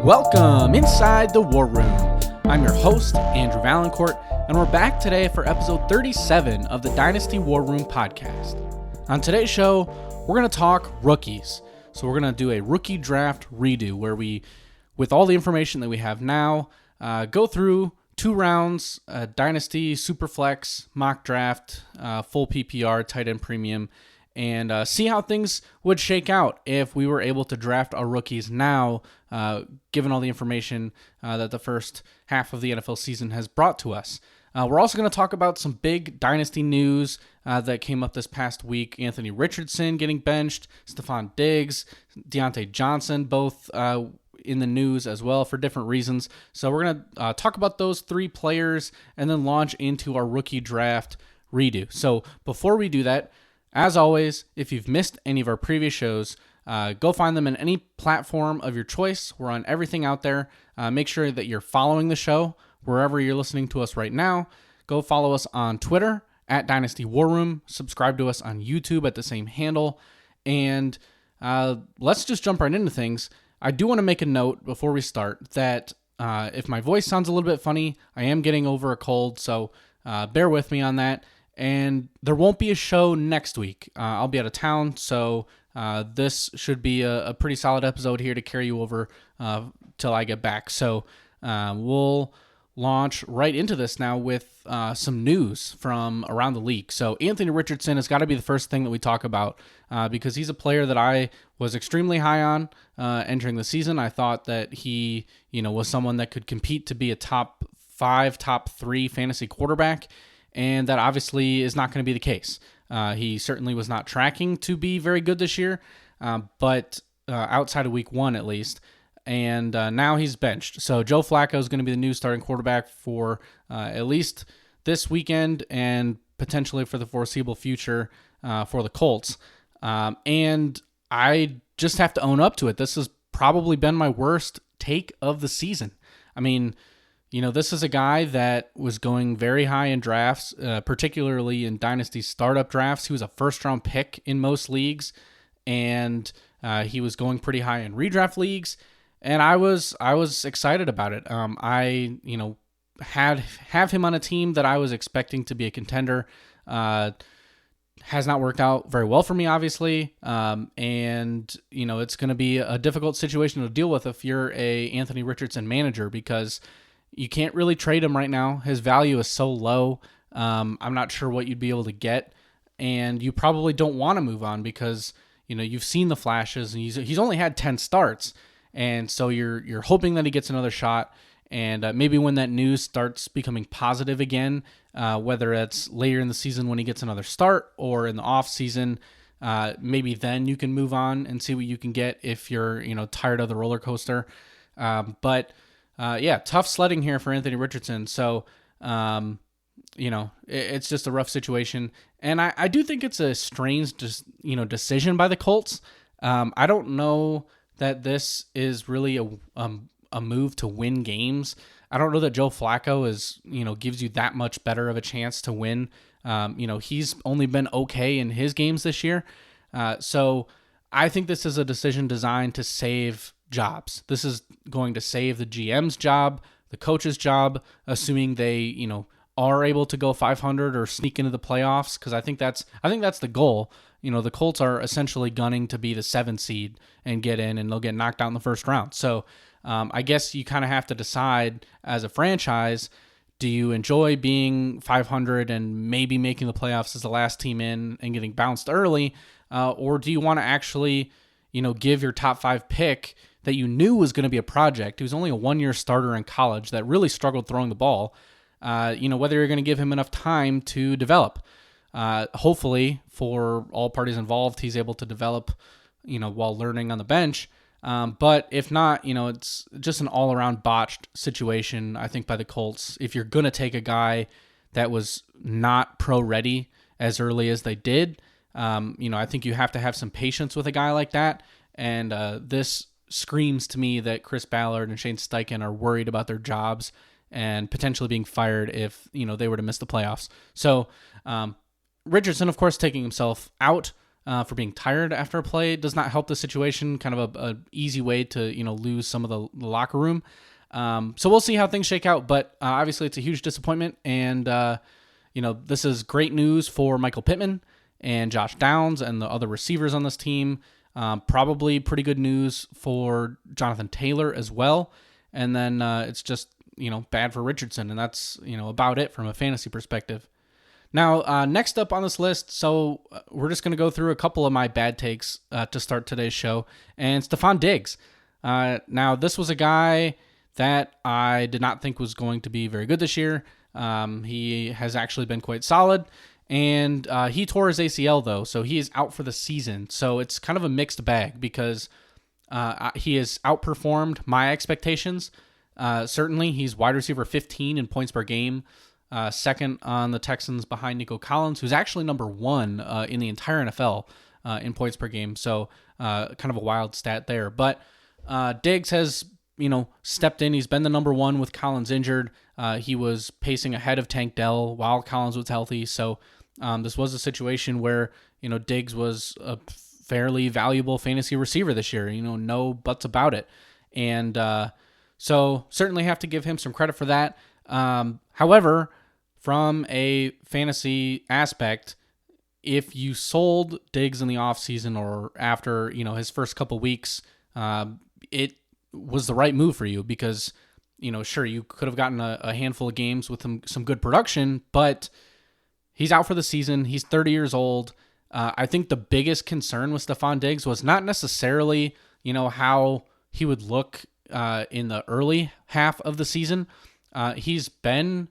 Welcome inside the War Room. I'm your host, Andrew Valancourt, and we're back today for episode 37 of the Dynasty War Room podcast. On today's show, we're going to talk rookies. So we're going to do a rookie draft redo where we, with all the information that we have now, go through 2 rounds, Dynasty, Superflex, mock draft, full PPR, tight end premium, and see how things would shake out if we were able to draft our rookies now, given all the information that the first half of the NFL season has brought to us. We're also going to talk about some big Dynasty news that came up this past week. Anthony Richardson getting benched, Stefon Diggs, Diontae Johnson, both in the news as well for different reasons. So we're going to talk about those 3 players and then launch into our rookie draft redo. So before we do that, as always, if you've missed any of our previous shows, go find them in any platform of your choice. We're on everything out there. Make sure that you're following the show wherever you're listening to us right now. Go follow us on Twitter at Dynasty War Room. Subscribe to us on YouTube at the same handle. And let's just jump right into things. I do want to make a note before we start that if my voice sounds a little bit funny, I am getting over a cold, so bear with me on that. And there won't be a show next week. I'll be out of town, so this should be a pretty solid episode here to carry you over till I get back. So we'll launch right into this now with some news from around the league. So Anthony Richardson has got to be the first thing that we talk about because he's a player that I was extremely high on entering the season. I thought that he, was someone that could compete to be a top 5, top 3 fantasy quarterback. And that obviously is not going to be the case. He certainly was not tracking to be very good this year, but outside of week 1 at least. And now he's benched. So Joe Flacco is going to be the new starting quarterback for at least this weekend and potentially for the foreseeable future for the Colts. And I just have to own up to it. This has probably been my worst take of the season. I mean, this is a guy that was going very high in drafts, particularly in Dynasty startup drafts. He was a first-round pick in most leagues, and he was going pretty high in redraft leagues, and I was excited about it. I have him on a team that I was expecting to be a contender. Has not worked out very well for me, obviously, and it's going to be a difficult situation to deal with if you're a Anthony Richardson manager because you can't really trade him right now. His value is so low. I'm not sure what you'd be able to get, and you probably don't want to move on because you've seen the flashes, and he's only had 10 starts, and so you're hoping that he gets another shot. And maybe when that news starts becoming positive again, whether it's later in the season when he gets another start or in the off season, maybe then you can move on and see what you can get if you're tired of the roller coaster. But tough sledding here for Anthony Richardson. So, it's just a rough situation. And I do think it's a strange, decision by the Colts. I don't know that this is really a move to win games. I don't know that Joe Flacco gives you that much better of a chance to win. He's only been okay in his games this year. So I think this is a decision designed to save jobs. This is going to save the GM's job, the coach's job, assuming they, are able to go 500 or sneak into the playoffs, because I think that's the goal. The Colts are essentially gunning to be the 7th seed and get in, and they'll get knocked out in the first round. So I guess you kind of have to decide as a franchise, do you enjoy being 500 and maybe making the playoffs as the last team in and getting bounced early, or do you want to actually, give your top 5 pick that you knew was going to be a project, who's only a 1-year starter in college that really struggled throwing the ball, whether you're going to give him enough time to develop. Hopefully, for all parties involved, he's able to develop, while learning on the bench. But if not, it's just an all-around botched situation, I think, by the Colts. If you're going to take a guy that was not pro-ready as early as they did, I think you have to have some patience with a guy like that. And this screams to me that Chris Ballard and Shane Steichen are worried about their jobs and potentially being fired if, they were to miss the playoffs. So Richardson, of course, taking himself out for being tired after a play does not help the situation. Kind of a easy way to lose some of the locker room. So we'll see how things shake out. But obviously, it's a huge disappointment, and this is great news for Michael Pittman and Josh Downs and the other receivers on this team. Probably pretty good news for Jonathan Taylor as well. And then it's just bad for Richardson, and that's about it from a fantasy perspective. Now, next up on this list, so we're just going to go through a couple of my bad takes to start today's show, and Stefon Diggs. Now, this was a guy that I did not think was going to be very good this year. He has actually been quite solid, and he tore his ACL, though, so he is out for the season. So it's kind of a mixed bag because he has outperformed my expectations. Certainly, he's wide receiver 15 in points per game, second on the Texans behind Nico Collins, who's actually number 1 in the entire NFL in points per game. So kind of a wild stat there. But Diggs has stepped in. He's been the number 1 with Collins injured. He was pacing ahead of Tank Dell while Collins was healthy. So this was a situation where Diggs was a fairly valuable fantasy receiver this year. No buts about it. And so certainly have to give him some credit for that. However, from a fantasy aspect, if you sold Diggs in the offseason or after his first couple weeks, it was the right move for you because sure, you could have gotten a handful of games with some good production, but he's out for the season. He's 30 years old. I think the biggest concern with Stefon Diggs was not necessarily how he would look in the early half of the season. He's been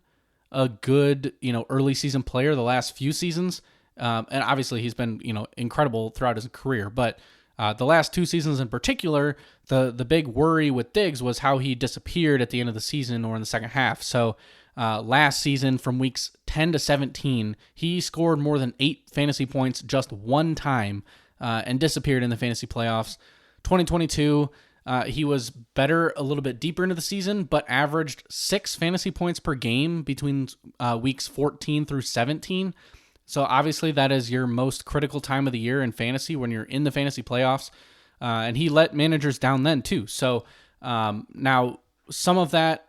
a good, early season player the last few seasons. And obviously he's been, incredible throughout his career. But the last 2 seasons in particular, the big worry with Diggs was how he disappeared at the end of the season or in the second half. So last season from weeks 10 to 17, he scored more than 8 fantasy points just one time and disappeared in the fantasy playoffs. 2022, he was better a little bit deeper into the season, but averaged 6 fantasy points per game between weeks 14 through 17. So obviously that is your most critical time of the year in fantasy when you're in the fantasy playoffs. And he let managers down then too. So now some of that,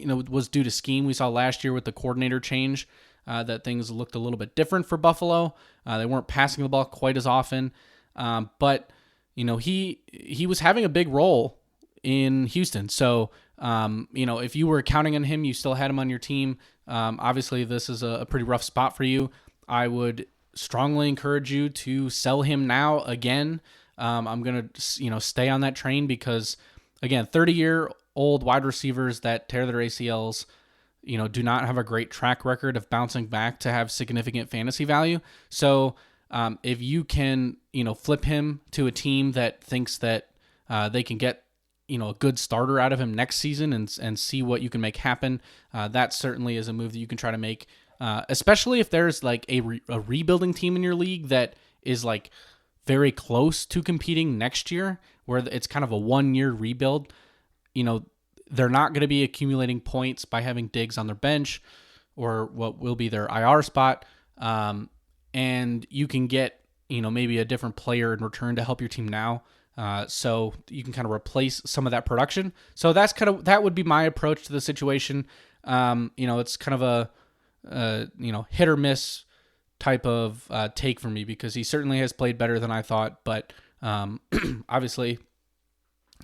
was due to scheme. We saw last year with the coordinator change that things looked a little bit different for Buffalo. They weren't passing the ball quite as often. But he was having a big role in Houston. So, if you were counting on him, you still had him on your team. Obviously, this is a pretty rough spot for you. I would strongly encourage you to sell him now again. I'm going to, stay on that train because, again, 30-year-old wide receivers that tear their ACLs, do not have a great track record of bouncing back to have significant fantasy value. So, if you can, flip him to a team that thinks that they can get, a good starter out of him next season and see what you can make happen, that certainly is a move that you can try to make, especially if there's like a rebuilding team in your league that is like very close to competing next year, where it's kind of a 1-year rebuild. They're not going to be accumulating points by having Diggs on their bench or what will be their IR spot. And you can get, maybe a different player in return to help your team now. So you can kind of replace some of that production. So that would be my approach to the situation. It's kind of a hit or miss type of take for me because he certainly has played better than I thought, but obviously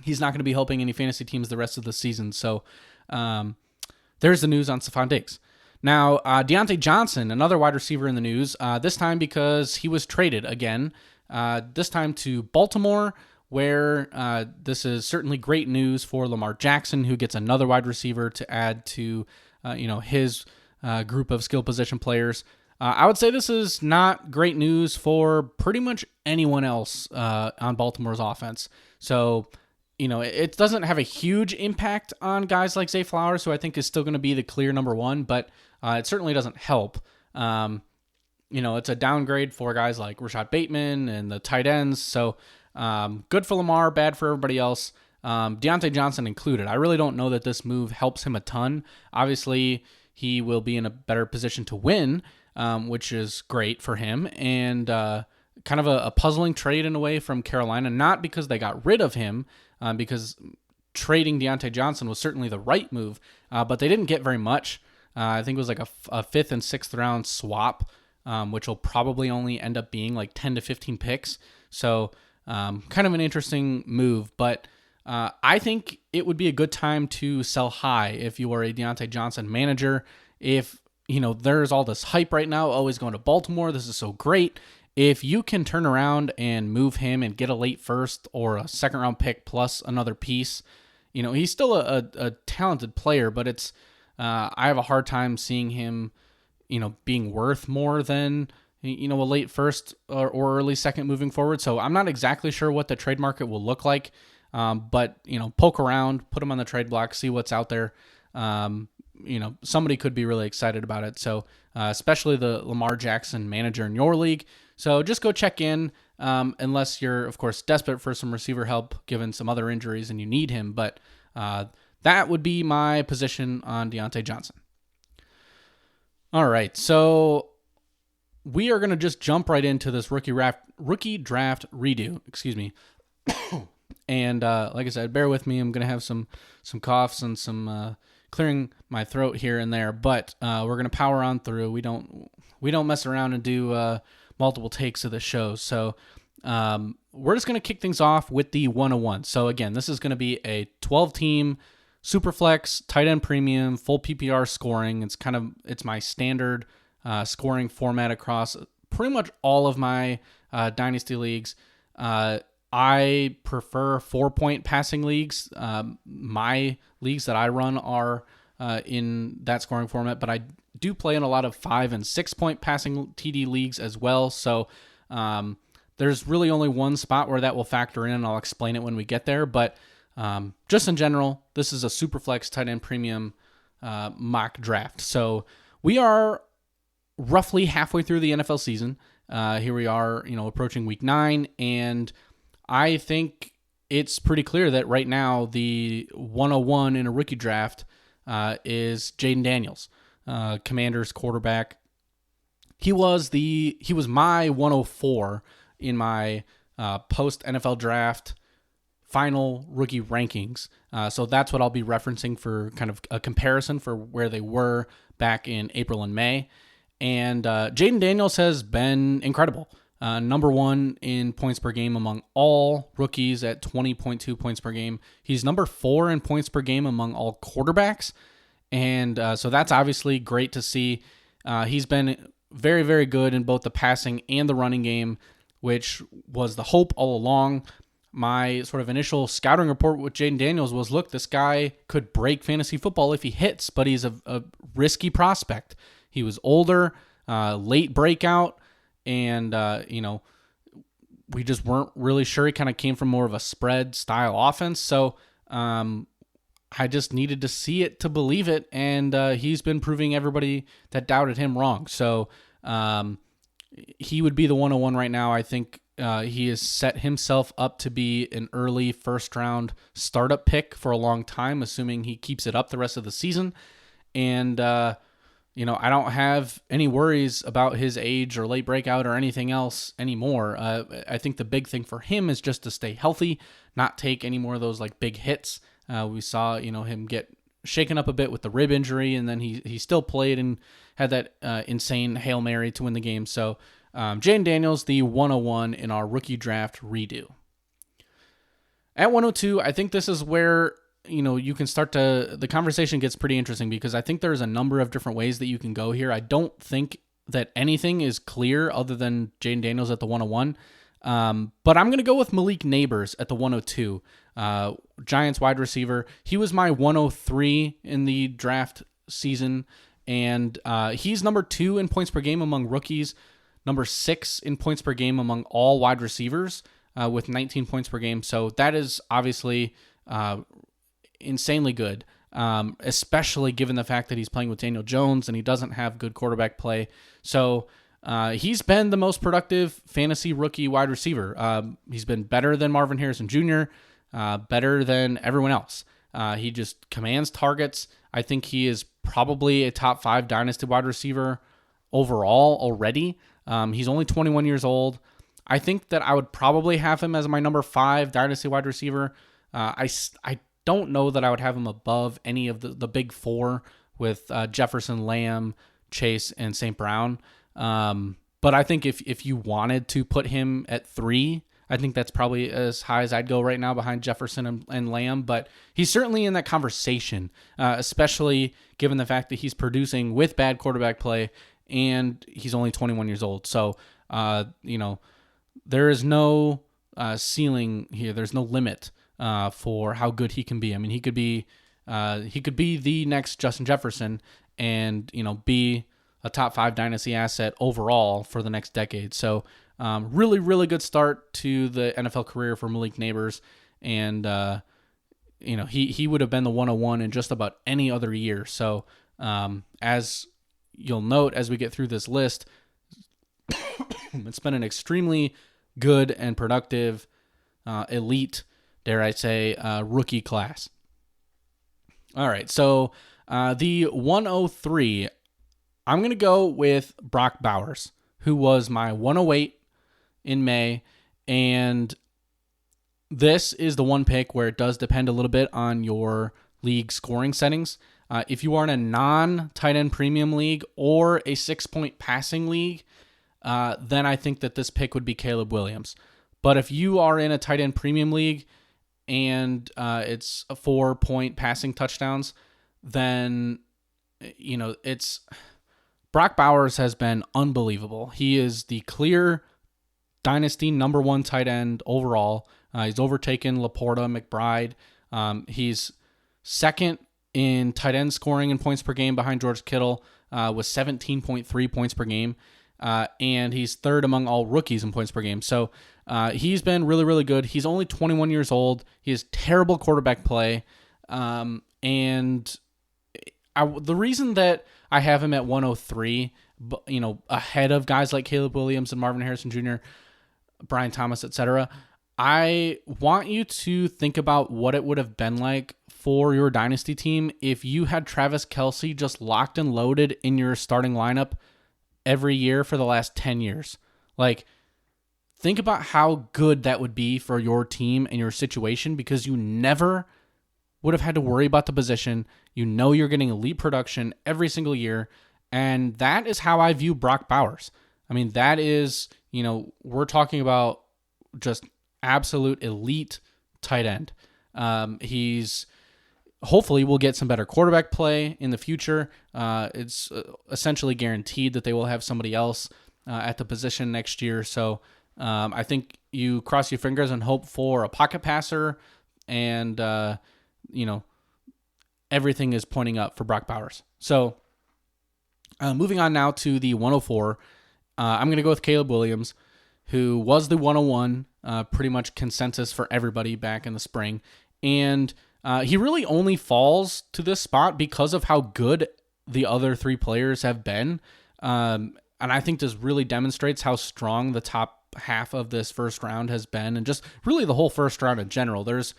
he's not going to be helping any fantasy teams the rest of the season. So there's the news on Stefon Diggs. Now, Diontae Johnson, another wide receiver in the news, this time because he was traded again, this time to Baltimore, where this is certainly great news for Lamar Jackson, who gets another wide receiver to add to his group of skill position players. I would say this is not great news for pretty much anyone else on Baltimore's offense. So, it doesn't have a huge impact on guys like Zay Flowers, who I think is still going to be the clear number 1, but it certainly doesn't help. It's a downgrade for guys like Rashad Bateman and the tight ends. So good for Lamar, bad for everybody else. Diontae Johnson included. I really don't know that this move helps him a ton. Obviously, he will be in a better position to win, which is great for him, and kind of a puzzling trade in a way from Carolina, not because they got rid of him, because trading Diontae Johnson was certainly the right move, but they didn't get very much. I think it was like a fifth and sixth round swap, which will probably only end up being like 10 to 15 picks. So kind of an interesting move, but I think it would be a good time to sell high if you are a Diontae Johnson manager. If, there's all this hype right now, always going to Baltimore, this is so great. If you can turn around and move him and get a late first or a second round pick plus another piece, he's still a talented player, but it's I have a hard time seeing him, being worth more than, a late first or early second moving forward. So I'm not exactly sure what the trade market will look like, but, poke around, put him on the trade block, see what's out there. Somebody could be really excited about it. So especially the Lamar Jackson manager in your league. So just go check in, unless you're, of course, desperate for some receiver help given some other injuries and you need him. But that would be my position on Diontae Johnson. All right, so we are going to just jump right into this rookie draft redo. Excuse me. And like I said, bear with me. I'm going to have some coughs and some clearing my throat here and there. But we're going to power on through. We don't mess around and do multiple takes of the show. So we're just going to kick things off with the 101. So again, this is going to be a 12-team Superflex, tight end premium, full PPR scoring. It's my standard scoring format across pretty much all of my dynasty leagues. I prefer 4-point passing leagues. My leagues that I run are in that scoring format, but I do play in a lot of 5 and 6-point passing TD leagues as well. So there's really only one spot where that will factor in, and I'll explain it when we get there. But just in general, this is a Superflex tight end premium mock draft. So we are roughly halfway through the NFL season. Here we are, approaching week 9, and I think it's pretty clear that right now the 101 in a rookie draft is Jaden Daniels, Commanders quarterback. He was my 104 in my post NFL draft final rookie rankings. So that's what I'll be referencing for kind of a comparison for where they were back in April and May. And Jaden Daniels has been incredible. Number 1 in points per game among all rookies at 20.2 points per game. He's number 4 in points per game among all quarterbacks. And so that's obviously great to see. He's been very, very good in both the passing and the running game, which was the hope all along. My sort of initial scouting report with Jaden Daniels was, look, this guy could break fantasy football if he hits, but he's a risky prospect. He was older, late breakout, and, we just weren't really sure. He kind of came from more of a spread style offense. So I just needed to see it to believe it, and he's been proving everybody that doubted him wrong. So he would be the 101 right now. I think he has set himself up to be an early first-round startup pick for a long time, assuming he keeps it up the rest of the season. And I don't have any worries about his age or late breakout or anything else anymore. I think the big thing for him is just to stay healthy, not take any more of those like big hits. We saw, him get shaken up a bit with the rib injury, and then he still played and had that insane Hail Mary to win the game. So Jaden Daniels, the 101 in our rookie draft redo. At 102, I think this is where you can start the conversation gets pretty interesting, because I think there's a number of different ways that you can go here. I don't think that anything is clear other than Jaden Daniels at the 101. But I'm going to go with Malik Neighbors at the 102. Giants wide receiver. He was my 103 in the draft season, and he's number 2 in points per game among rookies, number 6 in points per game among all wide receivers, with 19 points per game. So that is obviously insanely good, especially given the fact that he's playing with Daniel Jones and he doesn't have good quarterback play. So he's been the most productive fantasy rookie wide receiver. He's been better than Marvin Harrison Jr., better than everyone else. He just commands targets. I think he is probably a top 5 dynasty wide receiver overall already. He's only 21 years old. I think that I would probably have him as my number 5 dynasty wide receiver. I don't know that I would have him above any of the big 4 with Jefferson, Lamb, Chase, and St. Brown. But I think if you wanted to put him at 3, I think that's probably as high as I'd go right now behind Jefferson and Lamb. But he's certainly in that conversation, especially given the fact that he's producing with bad quarterback play and he's only 21 years old. So, there is no ceiling here. There's no limit for how good he can be. I mean, he could be the next Justin Jefferson and, be a top 5 dynasty asset overall for the next decade. So really, really good start to the NFL career for Malik Nabers. And, he would have been the 101 in just about any other year. So as you'll note, as we get through this list, it's been an extremely good and productive, elite, dare I say, rookie class. All right, so the 103, I'm going to go with Brock Bowers, who was my 108 in May, and this is the one pick where it does depend a little bit on your league scoring settings. If you are in a non-tight end premium league or a 6-point passing league, then I think that this pick would be Caleb Williams. But if you are in a tight end premium league and it's a 4-point passing touchdowns, then it's Brock Bowers has been unbelievable. He is the clear dynasty number 1 tight end overall. He's overtaken Laporta, McBride. He's second in tight end scoring and points per game behind George Kittle with 17.3 points per game. And he's third among all rookies in points per game. So he's been really, really good. He's only 21 years old. He has terrible quarterback play. The reason that I have him at 103, ahead of guys like Caleb Williams and Marvin Harrison Jr., Brian Thomas, etc., I want you to think about what it would have been like for your dynasty team if you had Travis Kelce just locked and loaded in your starting lineup every year for the last 10 years. Like, think about how good that would be for your team and your situation, because you never would have had to worry about the position. You're getting elite production every single year. And that is how I view Brock Bowers. I mean, that is, we're talking about just absolute elite tight end. He's hopefully will get some better quarterback play in the future. It's essentially guaranteed that they will have somebody else at the position next year. So I think you cross your fingers and hope for a pocket passer, and everything is pointing up for Brock Bowers. So moving on now to the 104, I'm going to go with Caleb Williams, who was the 101, pretty much consensus for everybody back in the spring. And he really only falls to this spot because of how good the other 3 players have been. And I think this really demonstrates how strong the top half of this first round has been, and just really the whole first round in general. It's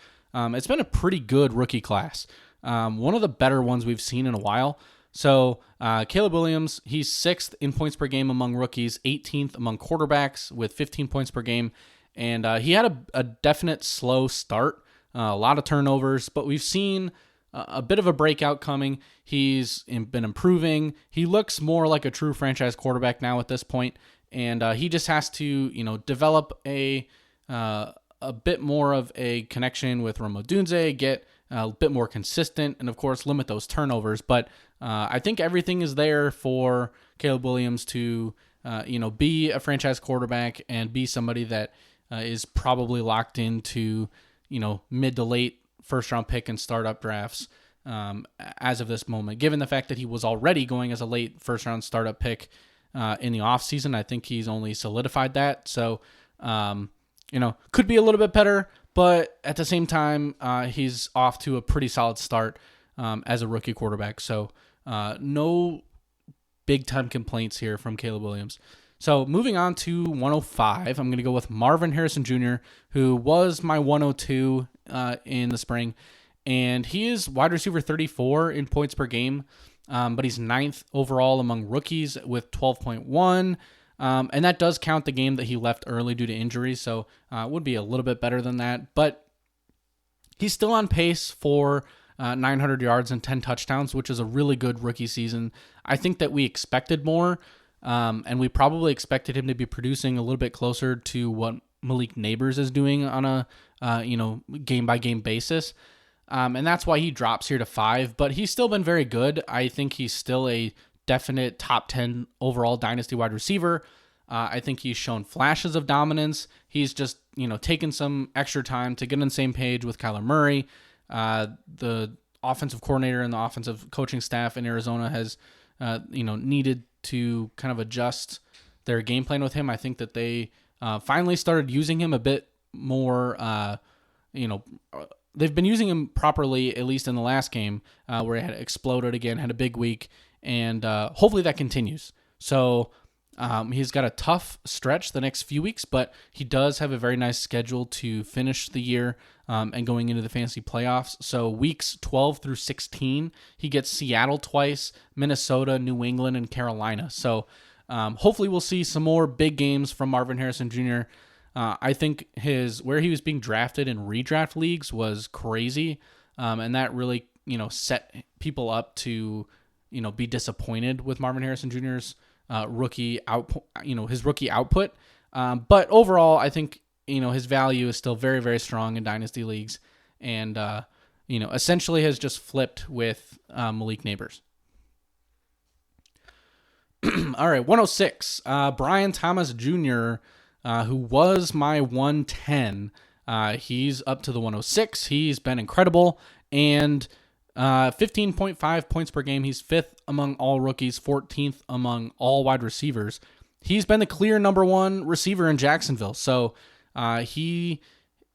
been a pretty good rookie class. One of the better ones we've seen in a while. So Caleb Williams, he's 6th in points per game among rookies, 18th among quarterbacks with 15 points per game. And he had a definite slow start, a lot of turnovers, but we've seen a bit of a breakout coming. He's been improving. He looks more like a true franchise quarterback now at this point, and he just has to, develop a bit more of a connection with Rome Odunze, get a bit more consistent, and of course limit those turnovers. But I think everything is there for Caleb Williams to, be a franchise quarterback and be somebody that is probably locked into, mid to late first round pick in startup drafts as of this moment. Given the fact that he was already going as a late first round startup pick in the offseason, I think he's only solidified that. So, could be a little bit better, but at the same time, he's off to a pretty solid start as a rookie quarterback. So no big time complaints here from Caleb Williams. So moving on to 105, I'm going to go with Marvin Harrison Jr., who was my 102 in the spring. And he is wide receiver 34 in points per game, but he's 9th overall among rookies with 12.1. And that does count the game that he left early due to injury, so it would be a little bit better than that. But he's still on pace for 900 yards and 10 touchdowns, which is a really good rookie season. I think that we expected more, and we probably expected him to be producing a little bit closer to what Malik Neighbors is doing on a game-by-game basis. And that's why he drops here to 5, but he's still been very good. I think he's still a definite top 10 overall dynasty wide receiver. I think he's shown flashes of dominance. He's just, taken some extra time to get on the same page with Kyler Murray. The offensive coordinator and the offensive coaching staff in Arizona has, needed to kind of adjust their game plan with him. I think that they finally started using him a bit more, they've been using him properly, at least in the last game, where he had exploded again, had a big week, and hopefully that continues. So he's got a tough stretch the next few weeks, but he does have a very nice schedule to finish the year and going into the fantasy playoffs. So weeks 12 through 16, he gets Seattle twice, Minnesota, New England, and Carolina. So hopefully we'll see some more big games from Marvin Harrison Jr. I think where he was being drafted in redraft leagues was crazy, and that really set people up to be disappointed with Marvin Harrison Jr.'s rookie output, his rookie output. But overall, I think his value is still very, very strong in dynasty leagues, and essentially has just flipped with Malik Neighbors. All right, 106. Brian Thomas Jr., who was my 110. He's up to the 106. He's been incredible. And 15.5 points per game. He's 5th among all rookies, 14th among all wide receivers. He's been the clear number 1 receiver in Jacksonville. So he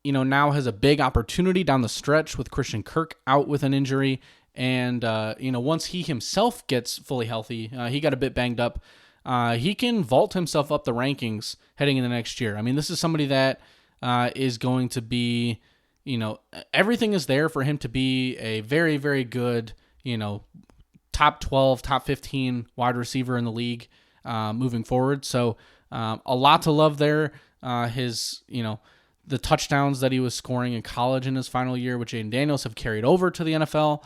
now has a big opportunity down the stretch with Christian Kirk out with an injury. And, once he himself gets fully healthy, he got a bit banged up. He can vault himself up the rankings heading into next year. I mean, this is somebody that is going to be, everything is there for him to be a very, very good, top 12, top 15 wide receiver in the league moving forward. So a lot to love there. The touchdowns that he was scoring in college in his final year with Jaden Daniels have carried over to the NFL.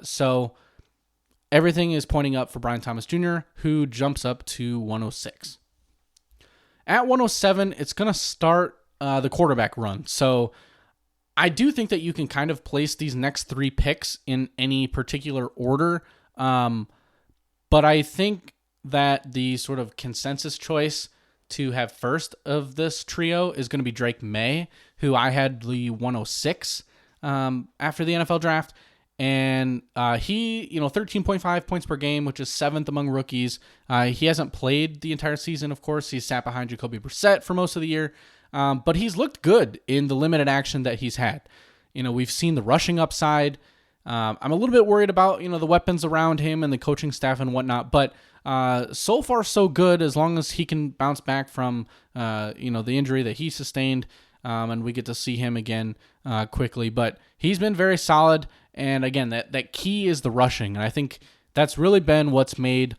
So everything is pointing up for Brian Thomas Jr., who jumps up to 106. At 107, it's going to start the quarterback run. So I do think that you can kind of place these next 3 picks in any particular order. But I think that the sort of consensus choice to have first of this trio is going to be Drake May, who I had the 106 after the NFL draft. And he, 13.5 points per game, which is 7th among rookies. He hasn't played the entire season, of course. He sat behind Jacoby Brissett for most of the year. But he's looked good in the limited action that he's had. We've seen the rushing upside. I'm a little bit worried about, the weapons around him and the coaching staff and whatnot. But so far, so good, as long as he can bounce back from, the injury that he sustained. And we get to see him again quickly. But he's been very solid. And again, that key is the rushing. And I think that's really been what's made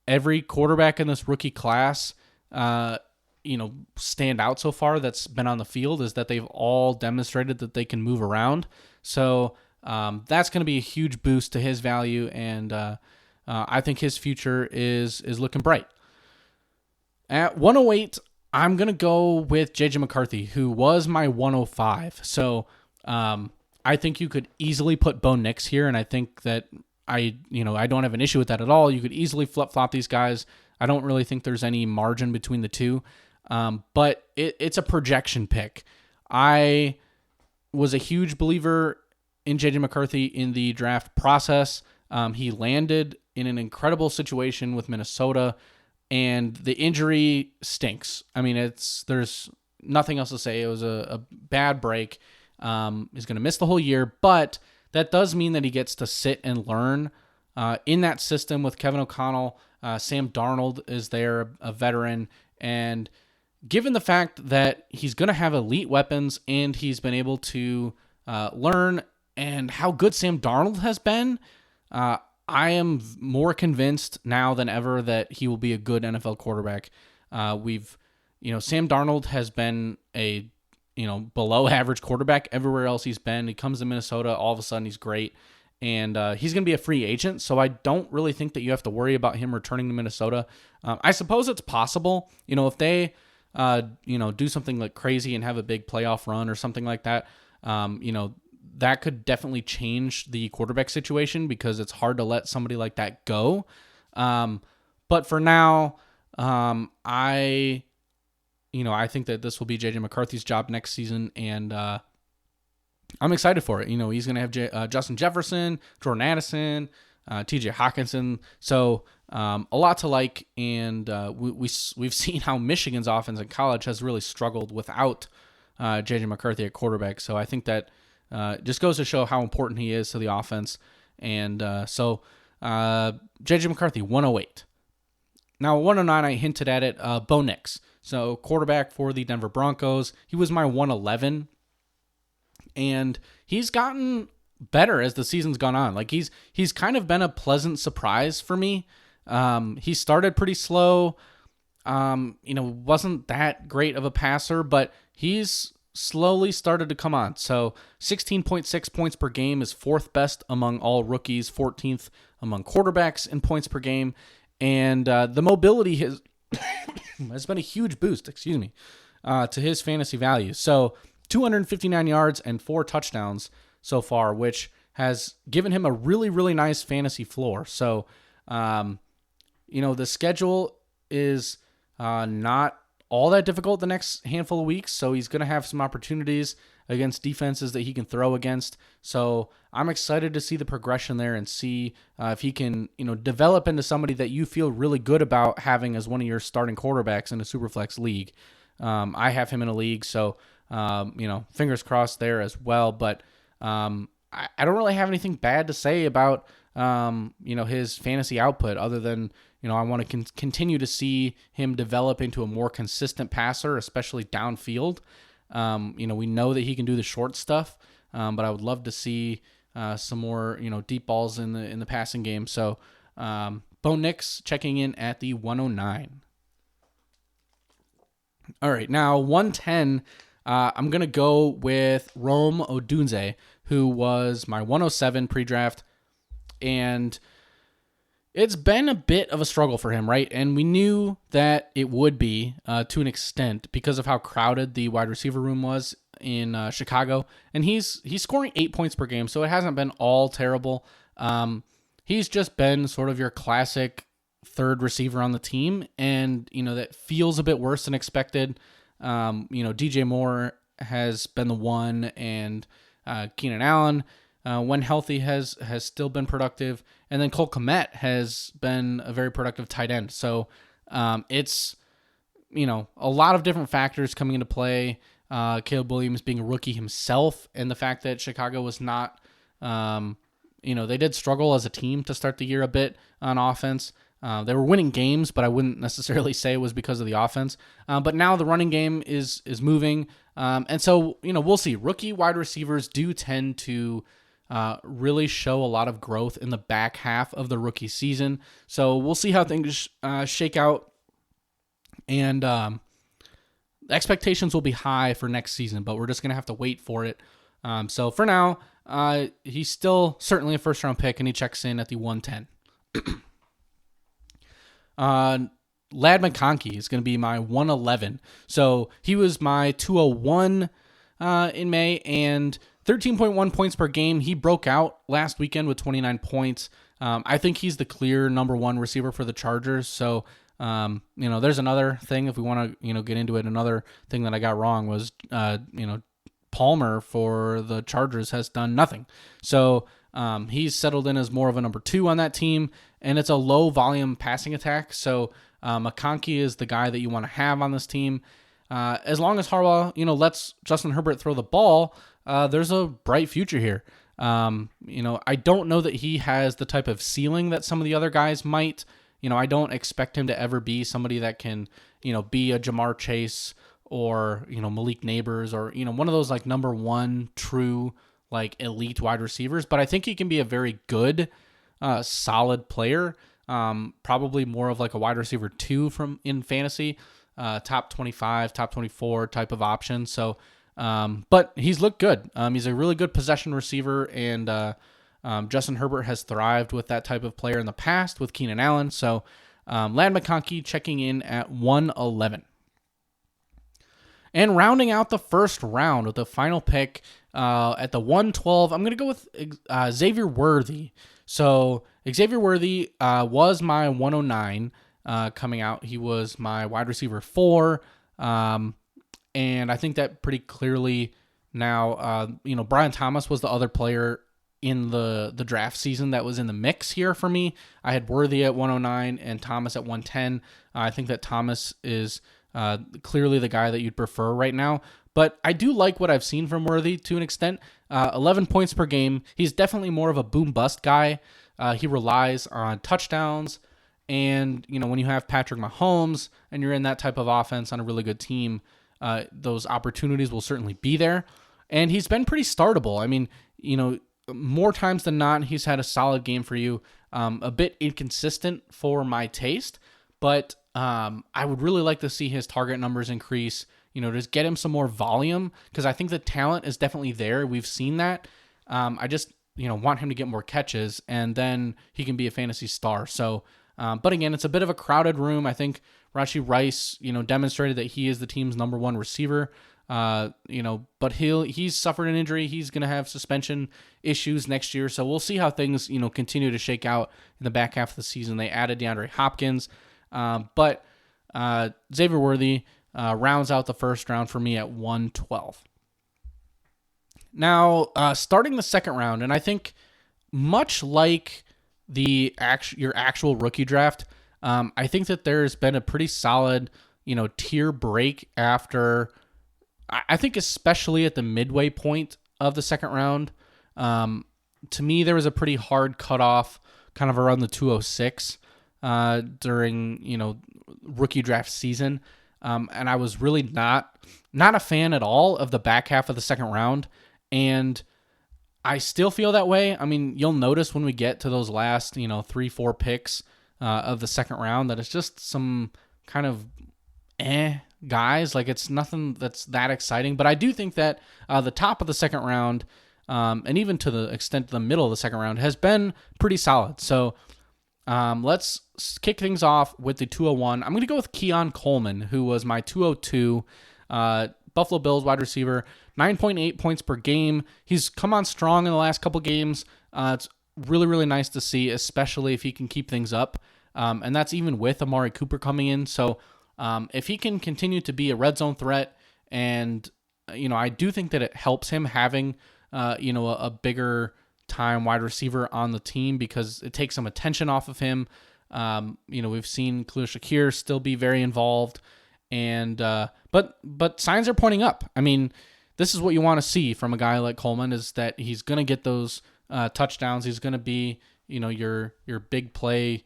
every quarterback in this rookie class, stand out so far that's been on the field, is that they've all demonstrated that they can move around. So that's going to be a huge boost to his value. And I think his future is looking bright. At 108, I'm going to go with J.J. McCarthy, who was my 105. So I think you could easily put Bo Nix here, and I think that I don't have an issue with that at all. You could easily flip-flop these guys. I don't really think there's any margin between the two, but it's a projection pick. I was a huge believer in J.J. McCarthy in the draft process. He landed in an incredible situation with Minnesota, and the injury stinks. I mean, there's nothing else to say. It was a bad break. He's going to miss the whole year, but that does mean that he gets to sit and learn in that system with Kevin O'Connell. Sam Darnold is there, a veteran, and given the fact that he's going to have elite weapons and he's been able to learn, and how good Sam Darnold has been, I am more convinced now than ever that he will be a good NFL quarterback. Sam Darnold has been a, below average quarterback everywhere else he's been. He comes to Minnesota, all of a sudden he's great. And he's going to be a free agent, so I don't really think that you have to worry about him returning to Minnesota. I suppose it's possible, if they, do something like crazy and have a big playoff run or something like that, that could definitely change the quarterback situation because it's hard to let somebody like that go. But for now, I think that this will be J.J. McCarthy's job next season, and I'm excited for it. He's going to have Justin Jefferson, Jordan Addison, T.J. Hawkinson. So a lot to like, and we've seen how Michigan's offense in college has really struggled without J.J. McCarthy at quarterback. So I think that just goes to show how important he is to the offense. And so J.J. McCarthy, 108. Now, 109, I hinted at it, Bo Nix. So quarterback for the Denver Broncos. He was my 111. And he's gotten better as the season's gone on. Like he's kind of been a pleasant surprise for me. He started pretty slow. Wasn't that great of a passer, but he's slowly started to come on. So 16.6 points per game is fourth best among all rookies, 14th among quarterbacks in points per game. And the mobility has been a huge boost, to his fantasy value. So 259 yards and 4 touchdowns so far, which has given him a really, really nice fantasy floor. So, the schedule is not all that difficult the next handful of weeks. So he's going to have some opportunities against defenses that he can throw against. So I'm excited to see the progression there and see if he can, develop into somebody that you feel really good about having as one of your starting quarterbacks in a Superflex league. I have him in a league, so fingers crossed there as well. But I don't really have anything bad to say about his fantasy output other than I want to continue to see him develop into a more consistent passer, especially downfield. We know that he can do the short stuff, but I would love to see some more deep balls in the passing game. So Bo Nix checking in at the 109. All right, now 110. I'm going to go with Rome Odunze, who was my 107 pre-draft, and it's been a bit of a struggle for him, right? And we knew that it would be to an extent because of how crowded the wide receiver room was in Chicago, and he's scoring 8 points per game, so it hasn't been all terrible. He's just been sort of your classic third receiver on the team, and that feels a bit worse than expected. DJ Moore has been the one, and Keenan Allen, when healthy, has still been productive, and then Cole Kmet has been a very productive tight end. So it's a lot of different factors coming into play. Caleb Williams being a rookie himself, and the fact that Chicago was not, they did struggle as a team to start the year a bit on offense. They were winning games, but I wouldn't necessarily say it was because of the offense. But now the running game is moving. And so, we'll see. Rookie wide receivers do tend to really show a lot of growth in the back half of the rookie season. So we'll see how things shake out. And expectations will be high for next season, but we're just going to have to wait for it. So for now, he's still certainly a first-round pick, and he checks in at the 110. Lad McConkey is going to be my 111. So he was my 201 in May, and 13.1 points per game. He broke out last weekend with 29 points. I think he's the clear number one receiver for the Chargers. So, there's another thing if we want to, get into it. Another thing that I got wrong was, Palmer for the Chargers has done nothing. So, he's settled in as more of a number 2 on that team, and it's a low volume passing attack. So McConkey is the guy that you want to have on this team. As long as Harbaugh, lets Justin Herbert throw the ball, there's a bright future here. I don't know that he has the type of ceiling that some of the other guys might. I don't expect him to ever be somebody that can, be a Jamar Chase or, Malik Neighbors or, one of those like number 1 true like elite wide receivers, but I think he can be a very good, solid player. Probably more of like a wide receiver 2 in fantasy. top 25, top 24 type of option. So, but he's looked good. He's a really good possession receiver, and Justin Herbert has thrived with that type of player in the past with Keenan Allen. So, Ladd McConkey checking in at 111. And rounding out the first round with the final pick at the 112, I'm going to go with Xavier Worthy. So Xavier Worthy was my 109 coming out. He was my wide receiver 4. And I think that pretty clearly now, Brian Thomas was the other player in the draft season that was in the mix here for me. I had Worthy at 109 and Thomas at 110. I think that Thomas is clearly the guy that you'd prefer right now. But I do like what I've seen from Worthy to an extent. 11 points per game. He's definitely more of a boom-bust guy. He relies on touchdowns. And, when you have Patrick Mahomes and you're in that type of offense on a really good team, those opportunities will certainly be there. And he's been pretty startable. I mean, more times than not, he's had a solid game for you. A bit inconsistent for my taste, but I would really like to see his target numbers increase, just get him some more volume, because I think the talent is definitely there. We've seen that. I just, want him to get more catches, and then he can be a fantasy star. So, but again, it's a bit of a crowded room. I think Rashee Rice, demonstrated that he is the team's number one receiver. But he's suffered an injury. He's going to have suspension issues next year. So we'll see how things, continue to shake out in the back half of the season. They added DeAndre Hopkins. But Xavier Worthy rounds out the first round for me at 112. Now, starting the second round, and I think much like your actual rookie draft, I think that there's been a pretty solid, tier break after, I think especially at the midway point of the second round. To me, there was a pretty hard cutoff kind of around the 206 during, rookie draft season. And I was really not a fan at all of the back half of the second round. And I still feel that way. I mean, you'll notice when we get to those last, 3-4 picks of the second round that it's just some kind of guys. Like, it's nothing that's that exciting. But I do think that the top of the second round, and even to the extent of the middle of the second round, has been pretty solid. So let's kick things off with the 201. I'm going to go with Keon Coleman, who was my 202 Buffalo Bills wide receiver, 9.8 points per game. He's come on strong in the last couple games. It's really, really nice to see, especially if he can keep things up. And that's even with Amari Cooper coming in. So if he can continue to be a red zone threat, and, I do think that it helps him having, a bigger time wide receiver on the team, because it takes some attention off of him. We've seen Khalil Shakir still be very involved, and but signs are pointing up. I mean, this is what you want to see from a guy like Coleman, is that he's going to get those touchdowns. He's going to be, your big play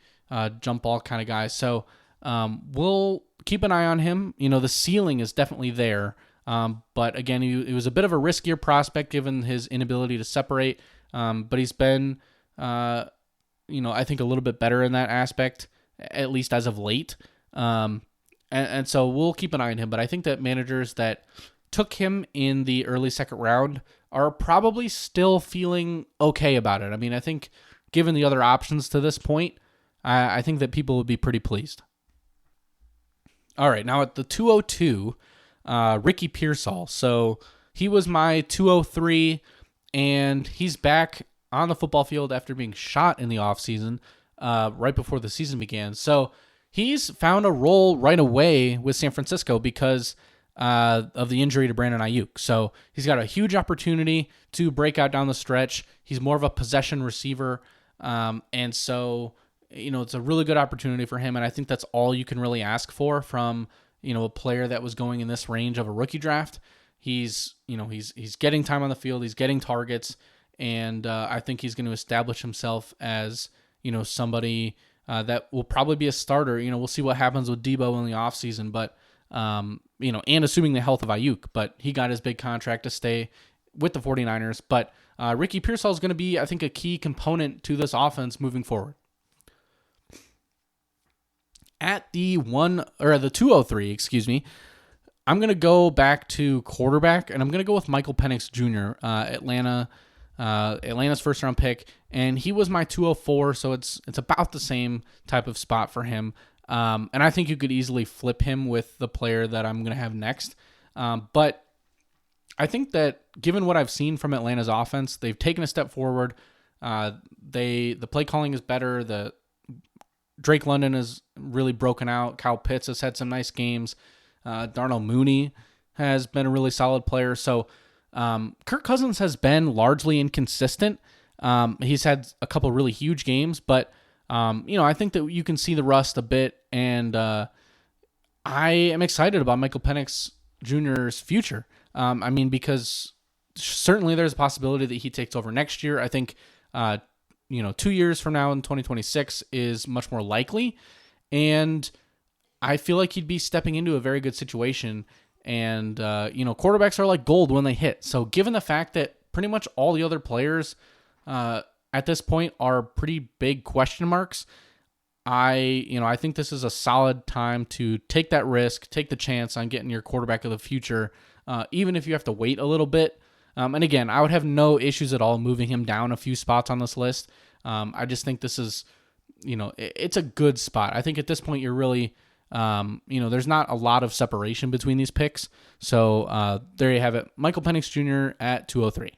jump ball kind of guy. So we'll keep an eye on him. The ceiling is definitely there. But again, he was a bit of a riskier prospect given his inability to separate. But he's been, I think a little bit better in that aspect, at least as of late. And so we'll keep an eye on him. But I think that managers that took him in the early second round are probably still feeling okay about it. I mean, I think given the other options to this point, I think that people would be pretty pleased. All right, now at the 202, Ricky Pearsall. So he was my 203, and he's back on the football field after being shot in the offseason, right before the season began. So he's found a role right away with San Francisco because of the injury to Brandon Ayuk. So he's got a huge opportunity to break out down the stretch. He's more of a possession receiver. And so, it's a really good opportunity for him. And I think that's all you can really ask for from, a player that was going in this range of a rookie draft. He's getting time on the field. He's getting targets. And I think he's going to establish himself as, somebody that will probably be a starter. We'll see what happens with Debo in the offseason, but, and assuming the health of Ayuk, but he got his big contract to stay with the 49ers. But Ricky Pearsall is going to be, I think, a key component to this offense moving forward. At the 203, excuse me, I'm going to go back to quarterback, and I'm going to go with Michael Penix Jr., Atlanta's first round pick, and he was my 204, so it's about the same type of spot for him. And I think you could easily flip him with the player that I'm going to have next. But I think that given what I've seen from Atlanta's offense, they've taken a step forward. The play calling is better. The Drake London has really broken out. Kyle Pitts has had some nice games. Darnell Mooney has been a really solid player. So Kirk Cousins has been largely inconsistent. He's had a couple really huge games, but I think that you can see the rust a bit, and I am excited about Michael Penix Jr.'s future. Because certainly there's a possibility that he takes over next year. I think 2 years from now in 2026 is much more likely, and I feel like he'd be stepping into a very good situation. And, quarterbacks are like gold when they hit. So given the fact that pretty much all the other players at this point are pretty big question marks, I think this is a solid time to take that risk, take the chance on getting your quarterback of the future, even if you have to wait a little bit. And again, I would have no issues at all moving him down a few spots on this list. I just think this is, it's a good spot. I think at this point you're really... there's not a lot of separation between these picks. So there you have it. Michael Penix Jr. at 203.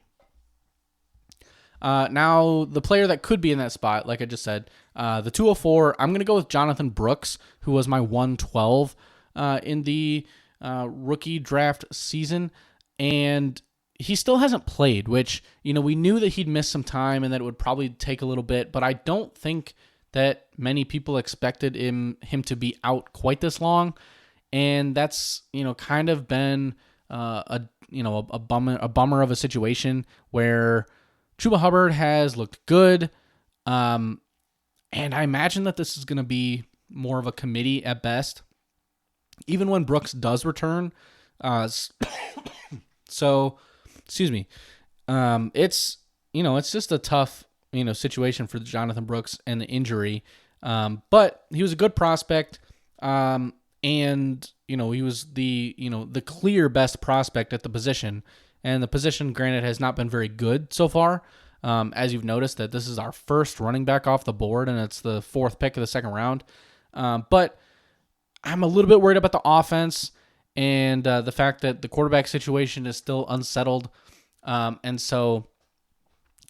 Now, the player that could be in that spot, like I just said, the 204, I'm going to go with Jonathan Brooks, who was my 112 in the rookie draft season. And he still hasn't played, which, we knew that he'd miss some time and that it would probably take a little bit, but I don't think that many people expected him to be out quite this long, and that's kind of been a bummer of a situation where Chuba Hubbard has looked good, and I imagine that this is going to be more of a committee at best, even when Brooks does return. So, excuse me, it's just a tough situation for Jonathan Brooks and the injury. But he was a good prospect. And, he was the clear best prospect at the position. And the position, granted, has not been very good so far. As you've noticed that this is our first running back off the board, and it's the 4th pick of the second round. But I'm a little bit worried about the offense and the fact that the quarterback situation is still unsettled. And so,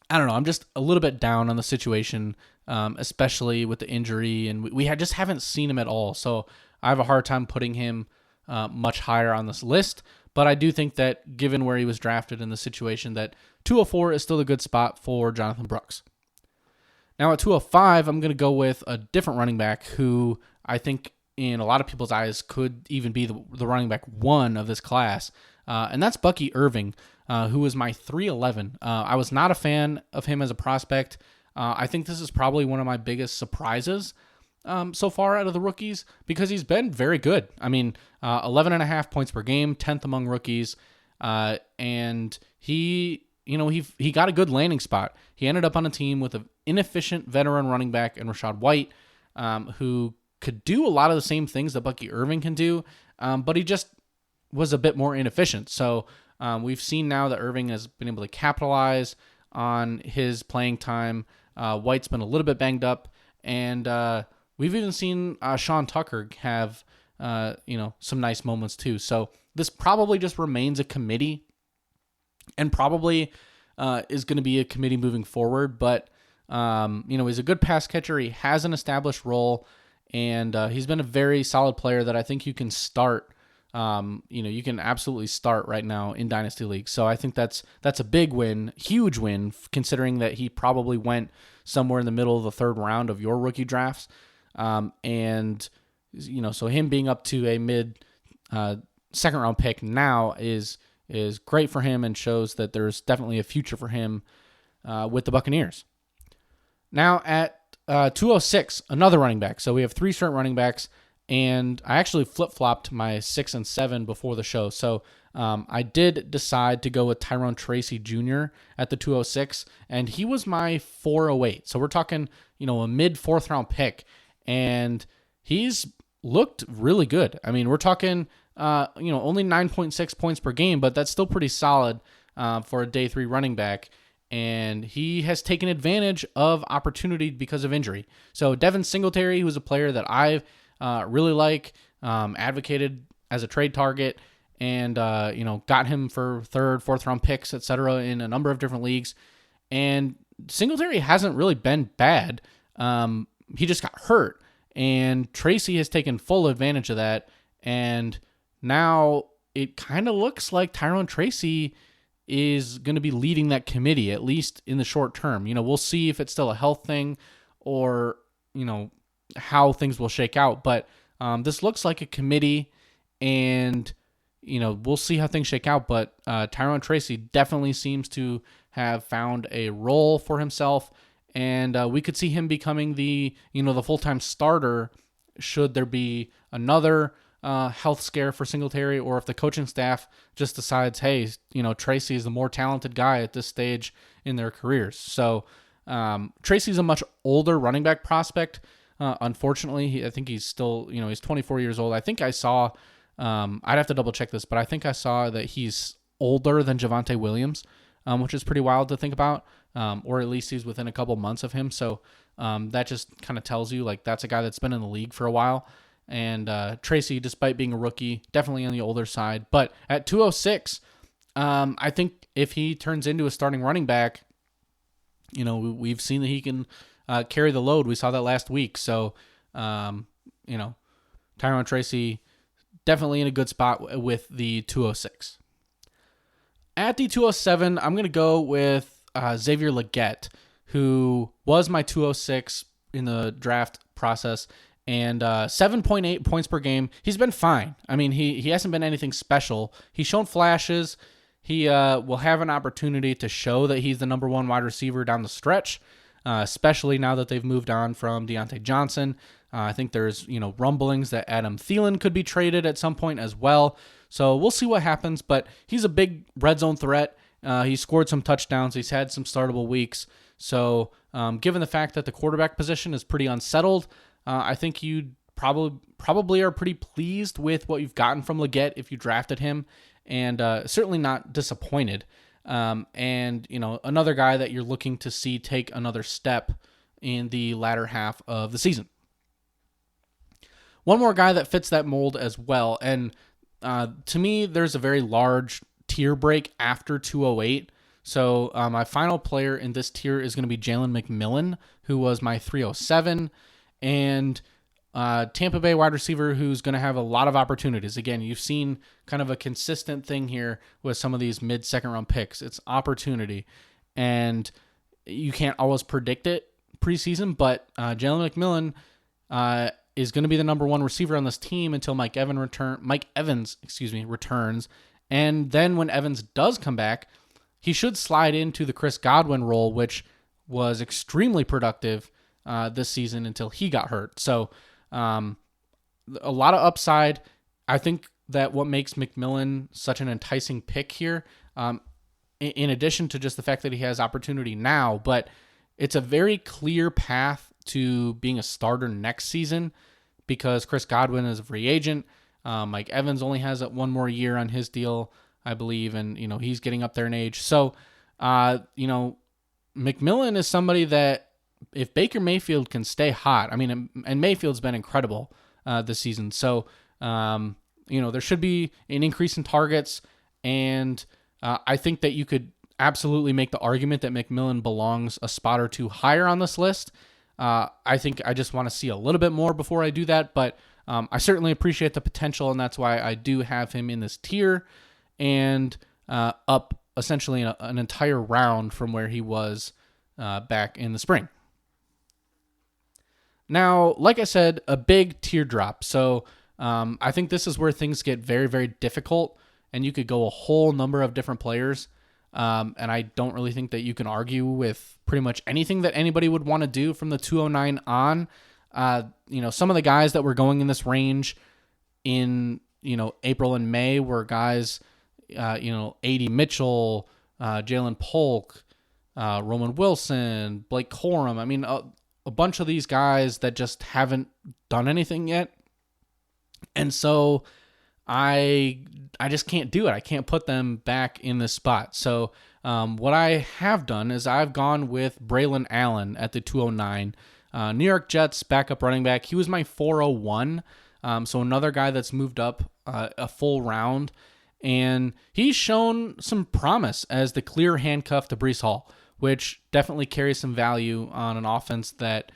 I don't know. I'm just a little bit down on the situation, especially with the injury, and we just haven't seen him at all. So I have a hard time putting him much higher on this list. But I do think that given where he was drafted in the situation, that 204 is still a good spot for Jonathan Brooks. Now at 205, I'm going to go with a different running back who I think in a lot of people's eyes could even be the running back 1 of this class, and that's Bucky Irving, who was my 311. I was not a fan of him as a prospect. I think this is probably one of my biggest surprises so far out of the rookies because he's been very good. 11.5 points per game, 10th among rookies, and he got a good landing spot. He ended up on a team with an inefficient veteran running back in Rachaad White, who could do a lot of the same things that Bucky Irving can do, but he just was a bit more inefficient. So we've seen now that Irving has been able to capitalize on his playing time. White's been a little bit banged up, and we've even seen Sean Tucker have some nice moments too. So this probably just remains a committee, and probably is going to be a committee moving forward. But he's a good pass catcher. He has an established role, and he's been a very solid player that I think you can start. You can absolutely start right now in Dynasty League. So I think that's a big win, huge win, considering that he probably went somewhere in the middle of the 3rd round of your rookie drafts. So him being up to a mid 2nd round pick now is great for him and shows that there's definitely a future for him with the Buccaneers. Now at 206, another running back. So we have 3 straight running backs. And I actually flip-flopped my 6 and 7 before the show. So I did decide to go with Tyrone Tracy Jr. at the 206, and he was my 408. So we're talking, a mid 4th round pick. And he's looked really good. I mean, we're talking, only 9.6 points per game, but that's still pretty solid for a day 3 running back. And he has taken advantage of opportunity because of injury. So Devin Singletary, who is a player that I really like, advocated as a trade target, and got him for 3rd, 4th round picks, etc. in a number of different leagues. And Singletary hasn't really been bad. He just got hurt. And Tracy has taken full advantage of that. And now it kind of looks like Tyrone Tracy is going to be leading that committee, at least in the short term. We'll see if it's still a health thing or, how things will shake out. But this looks like a committee, and, we'll see how things shake out. But Tyrone Tracy definitely seems to have found a role for himself. And we could see him becoming the full-time starter should there be another health scare for Singletary, or if the coaching staff just decides, hey, Tracy is the more talented guy at this stage in their careers. So Tracy's a much older running back prospect. Unfortunately, I think he's still, he's 24 years old. I think I saw, I'd have to double check this, but I think I saw that he's older than Javonte Williams, which is pretty wild to think about. Or at least he's within a couple months of him. So that just kind of tells you, like, that's a guy that's been in the league for a while. And Tracy, despite being a rookie, definitely on the older side. But at 206, I think if he turns into a starting running back, we've seen that he can carry the load. We saw that last week. So, Tyrone Tracy definitely in a good spot with the 206. At the 207, I'm going to go with Xavier Legette, who was my 206 in the draft process, and 7.8 points per game. He's been fine. I mean, he hasn't been anything special. He's shown flashes. He will have an opportunity to show that he's the number 1 wide receiver down the stretch, especially now that they've moved on from Diontae Johnson. I think there's rumblings that Adam Thielen could be traded at some point as well. So we'll see what happens, but he's a big red zone threat. He scored some touchdowns. He's had some startable weeks. So given the fact that the quarterback position is pretty unsettled, I think you probably are pretty pleased with what you've gotten from Legette if you drafted him, and certainly not disappointed. And another guy that you're looking to see take another step in the latter half of the season. One more guy that fits that mold as well, and to me, there's a very large tier break after 208. So my final player in this tier is going to be Jalen McMillan, who was my 307, and Tampa Bay wide receiver who's going to have a lot of opportunities. Again, you've seen kind of a consistent thing here with some of these mid-second round picks. It's opportunity, and you can't always predict it preseason, but Jalen McMillan is going to be the number 1 receiver on this team until Mike Evans returns. And then when Evans does come back, he should slide into the Chris Godwin role, which was extremely productive this season until he got hurt. So a lot of upside. I think that what makes McMillan such an enticing pick here, in addition to just the fact that he has opportunity now, but it's a very clear path to being a starter next season because Chris Godwin is a free agent. Mike Evans only has 1 more year on his deal, I believe, and he's getting up there in age. So, McMillan is somebody that if Baker Mayfield can stay hot, I mean, and Mayfield's been incredible this season. So, there should be an increase in targets, and I think that you could absolutely make the argument that McMillan belongs a spot or 2 higher on this list. I think I just want to see a little bit more before I do that, but I certainly appreciate the potential, and that's why I do have him in this tier and up essentially an entire round from where he was back in the spring. Now, like I said, a big teardrop. So I think this is where things get very, very difficult, and you could go a whole number of different players. And I don't really think that you can argue with pretty much anything that anybody would want to do from the 209 on. Some of the guys that were going in this range in, April and May were guys, A.D. Mitchell, Jalen Polk, Roman Wilson, Blake Corum. I mean, a bunch of these guys that just haven't done anything yet. And so I just can't do it. I can't put them back in this spot. So what I have done is I've gone with Braylon Allen at the 209. New York Jets backup running back. He was my 401. So another guy that's moved up a full round. And he's shown some promise as the clear handcuff to Breece Hall, which definitely carries some value on an offense that,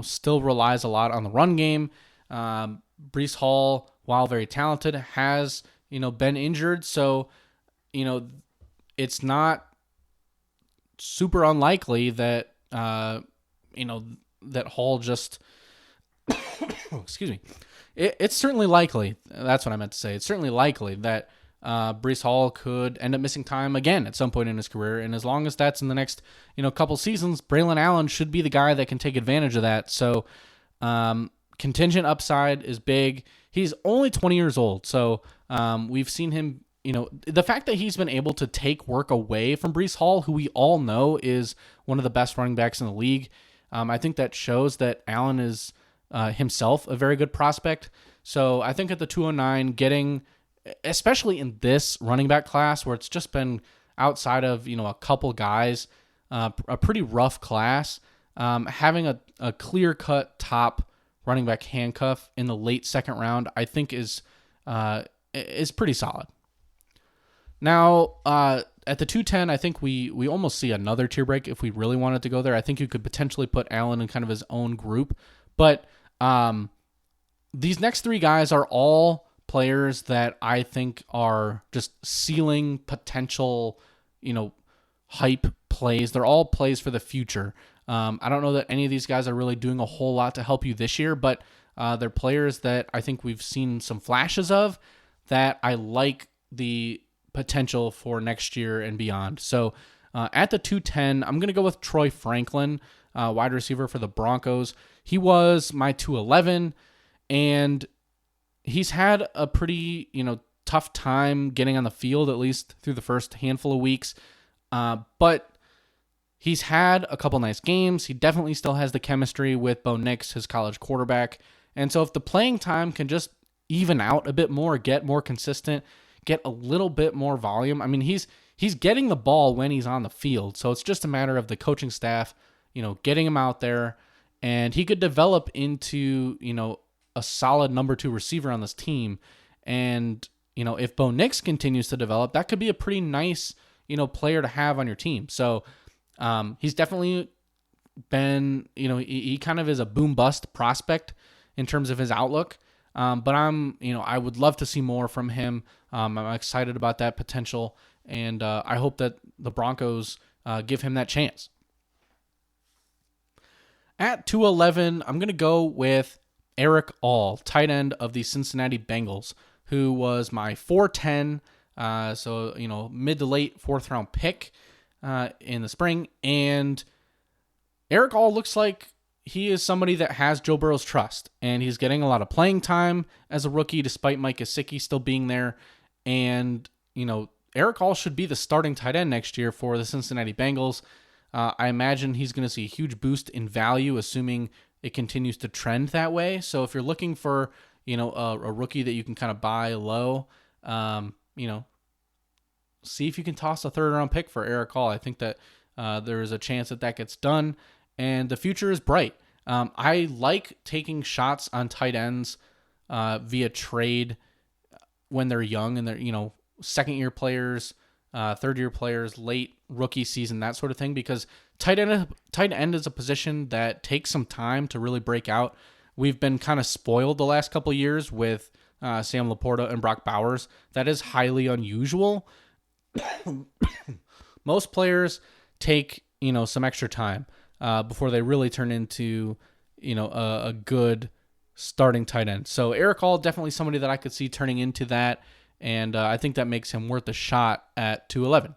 still relies a lot on the run game. Breece Hall, while very talented, has, been injured. So, it's not super unlikely that, that Hall just, excuse me. It's certainly likely. That's what I meant to say. It's certainly likely that Breece Hall could end up missing time again at some point in his career. And as long as that's in the next, couple seasons, Braylon Allen should be the guy that can take advantage of that. So, contingent upside is big. He's only 20 years old. So, we've seen him, the fact that he's been able to take work away from Breece Hall, who we all know is one of the best running backs in the league. I think that shows that Allen is himself a very good prospect. So I think at the 209, getting, especially in this running back class where it's just been outside of, a couple guys, a pretty rough class, having a clear-cut top running back handcuff in the late second round, I think is pretty solid. Now, at the 210, I think we almost see another tier break if we really wanted to go there. I think you could potentially put Allen in kind of his own group. But these next three guys are all players that I think are just ceiling potential, hype plays. They're all plays for the future. I don't know that any of these guys are really doing a whole lot to help you this year, but they're players that I think we've seen some flashes of that I like the potential for next year and beyond. So at the 210, I'm going to go with Troy Franklin, wide receiver for the Broncos. He was my 211, and he's had a pretty, tough time getting on the field, at least through the first handful of weeks. But he's had a couple nice games. He definitely still has the chemistry with Bo Nix, his college quarterback. And so if the playing time can just even out a bit more, get more consistent, get a little bit more volume. I mean, he's getting the ball when he's on the field. So it's just a matter of the coaching staff, getting him out there, and he could develop into, a solid number 2 receiver on this team. And, if Bo Nix continues to develop, that could be a pretty nice, player to have on your team. So he's definitely been, he kind of is a boom bust prospect in terms of his outlook. But I would love to see more from him. I'm excited about that potential, and I hope that the Broncos give him that chance. At 211, I'm going to go with Eric All, tight end of the Cincinnati Bengals, who was my 410, so mid to late 4th round pick in the spring. And Eric All looks like he is somebody that has Joe Burrow's trust, and he's getting a lot of playing time as a rookie, despite Mike Gesicki still being there. And, Eric All should be the starting tight end next year for the Cincinnati Bengals. I imagine he's going to see a huge boost in value, assuming it continues to trend that way. So if you're looking for, a rookie that you can kind of buy low, see if you can toss a 3rd round pick for Eric All. I think that there is a chance that gets done, and the future is bright. I like taking shots on tight ends via trade when they're young and they're, second-year players, third-year players, late rookie season, that sort of thing, because tight end is a position that takes some time to really break out. We've been kind of spoiled the last couple of years with Sam Laporta and Brock Bowers. That is highly unusual. Most players take, some extra time before they really turn into, a good starting tight end. So Eric Hall, definitely somebody that I could see turning into that, and I think that makes him worth a shot at 211.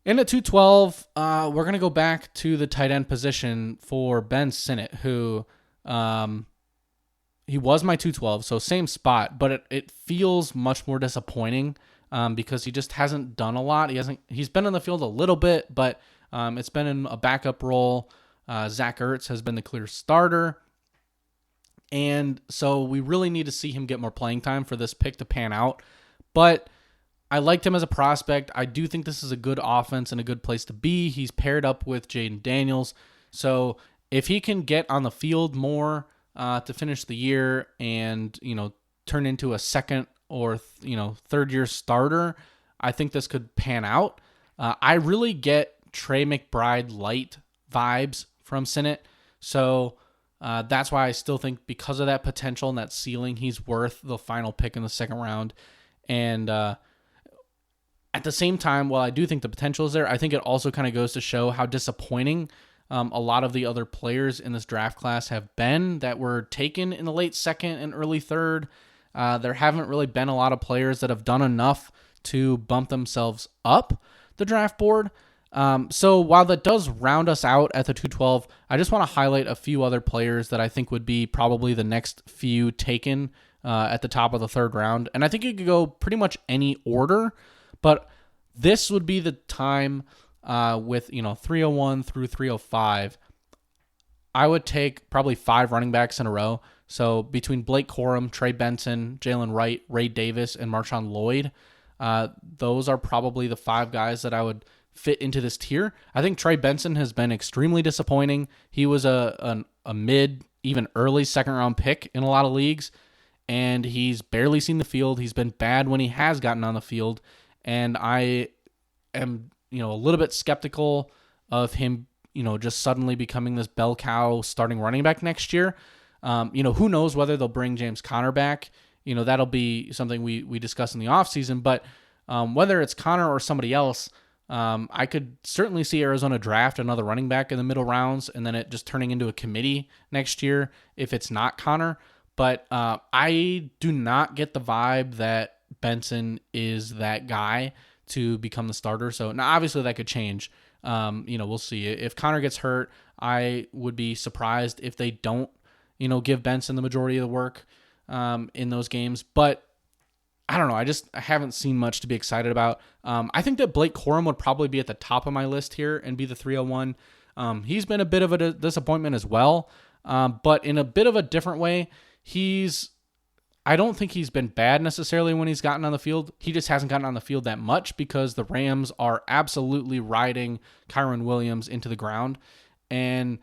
And at 212, we're going to go back to the tight end position for Ben Sinnott, who he was my 212, so same spot, but it feels much more disappointing because he just hasn't done a lot. He's been in the field a little bit, but it's been in a backup role. Zach Ertz has been the clear starter. And so we really need to see him get more playing time for this pick to pan out. But I liked him as a prospect. I do think this is a good offense and a good place to be. He's paired up with Jaden Daniels. So if he can get on the field more to finish the year and, turn into a second or, third year starter, I think this could pan out. I really get Trey McBride light vibes from Sinnott. So that's why I still think because of that potential and that ceiling, he's worth the final pick in the second round. And at the same time, while I do think the potential is there, I think it also kind of goes to show how disappointing a lot of the other players in this draft class have been that were taken in the late second and early third. There haven't really been a lot of players that have done enough to bump themselves up the draft board. So while that does round us out at the 212, I just want to highlight a few other players that I think would be probably the next few taken at the top of the third round. And I think you could go pretty much any order, but this would be the time with 301 through 305. I would take probably 5 running backs in a row. So between Blake Corum, Trey Benson, Jalen Wright, Ray Davis, and Marshawn Lloyd, those are probably the 5 guys that I would fit into this tier. I think Trey Benson has been extremely disappointing. He was a mid, even early second round pick in a lot of leagues, and he's barely seen the field. He's been bad when he has gotten on the field, and I am a little bit skeptical of him just suddenly becoming this bell cow starting running back next year. Who knows whether they'll bring James Conner back. That'll be something we discuss in the offseason, but whether it's Conner or somebody else, I could certainly see Arizona draft another running back in the middle rounds and then it just turning into a committee next year if it's not Conner. But I do not get the vibe that Benson is that guy to become the starter. So now obviously that could change. We'll see. If Conner gets hurt, I would be surprised if they don't, give Benson the majority of the work in those games. But I don't know. I haven't seen much to be excited about. I think that Blake Corum would probably be at the top of my list here and be the 301. He's been a bit of a disappointment as well, but in a bit of a different way. I don't think he's been bad necessarily when he's gotten on the field. He just hasn't gotten on the field that much because the Rams are absolutely riding Kyren Williams into the ground. And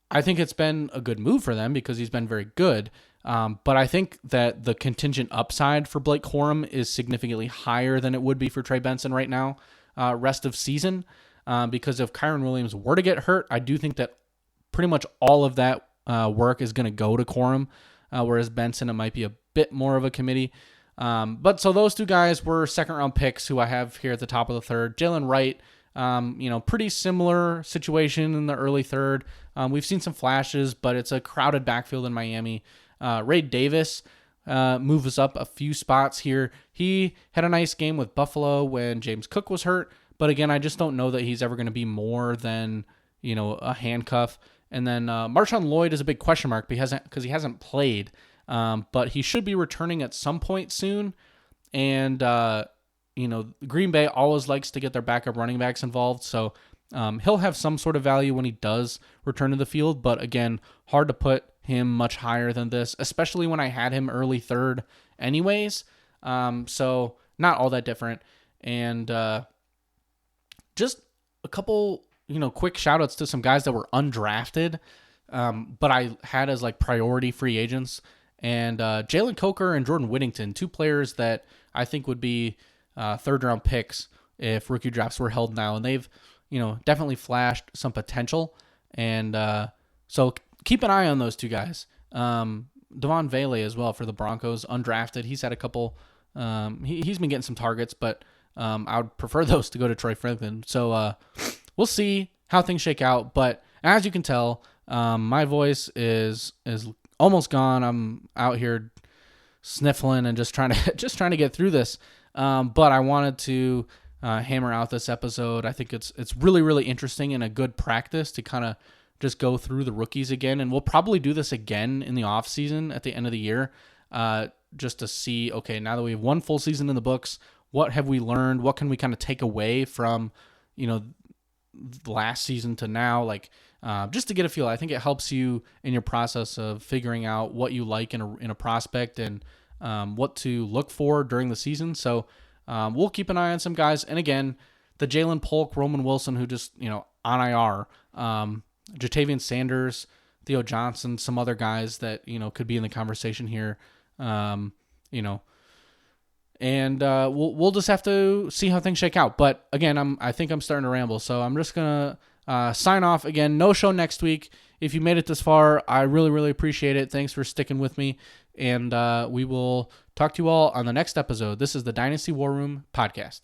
I think it's been a good move for them because he's been very good. But I think that the contingent upside for Blake Corum is significantly higher than it would be for Trey Benson right now, rest of season. Because if Kyren Williams were to get hurt, I do think that pretty much all of that work is going to go to Corum, whereas Benson, it might be a bit more of a committee. But so those 2 guys were second round picks who I have here at the top of the third. Jalen Wright, pretty similar situation in the early third. We've seen some flashes, but it's a crowded backfield in Miami. Ray Davis moves us up a few spots here. He had a nice game with Buffalo when James Cook was hurt, but again, I just don't know that he's ever going to be more than a handcuff. And then Marshawn Lloyd is a big question mark because he hasn't played, but he should be returning at some point soon. And Green Bay always likes to get their backup running backs involved, so he'll have some sort of value when he does return to the field. But again, hard to put him much higher than this, especially when I had him early third anyways. So not all that different. And just a couple, quick shout outs to some guys that were undrafted, but I had as like priority free agents. And Jalen Coker and Jordan Whittington, 2 players that I think would be third round picks if rookie drafts were held now. And they've, definitely flashed some potential. And so keep an eye on those 2 guys. Devon Vele as well for the Broncos, undrafted. He's had a couple. He's been getting some targets, but I would prefer those to go to Troy Franklin. So we'll see how things shake out. But as you can tell, my voice is almost gone. I'm out here sniffling and just trying to get through this. But I wanted to hammer out this episode. I think it's really, really interesting and a good practice to kind of just go through the rookies again. And we'll probably do this again in the off season at the end of the year, just to see, okay, now that we have 1 full season in the books, what have we learned? What can we kind of take away from, last season to now, like just to get a feel. I think it helps you in your process of figuring out what you like in a prospect and what to look for during the season. So we'll keep an eye on some guys. And again, the Jalen Polk, Roman Wilson, who just, on IR, Jatavian Sanders, Theo Johnson, some other guys that, could be in the conversation here, and we'll just have to see how things shake out. But again, I think I'm starting to ramble, so I'm just going to sign off. Again, no show next week. If you made it this far, I really, really appreciate it. Thanks for sticking with me, and we will talk to you all on the next episode. This is the Dynasty War Room podcast.